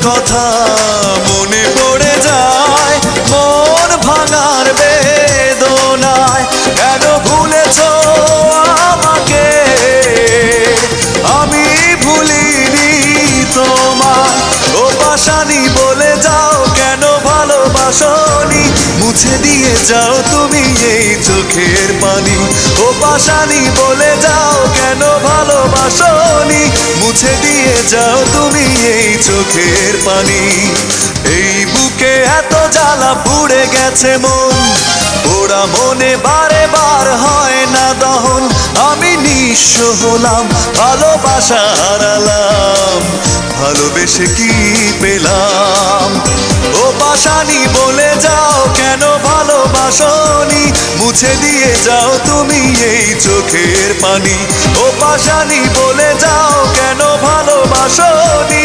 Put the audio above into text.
কথা মনে পড়ে যায়, মন ভাঙার বেদনায়। কেন ভুলেছো আমাকে, আমি ভুলিনি তোমায়। ও পাশানি বলে যাও কেন ভালোবাসনি, মুছে দিয়ে যাও তুমি এই চোখের পানি। ও পাশানি বলে যাও কেন ভালোবাসনি, মুছে দিয়ে যাও তুমি এই চোখের পানি। এই বুকে এত জ্বালা পুড়ে গেছে মন, ওরা মনে বারে বার হয় না দহন। আমি নিঃস্ব হলাম, ভালোবাসা হারালাম, ভালোবেসে কি পেলাম। ও পাশানি বলে যাও কেন ভালোবাসনি, মুছে দিয়ে যাও তুমি এই চোখের পানি। ও পাশানি বলে যাও কেন ভালোবাসনি,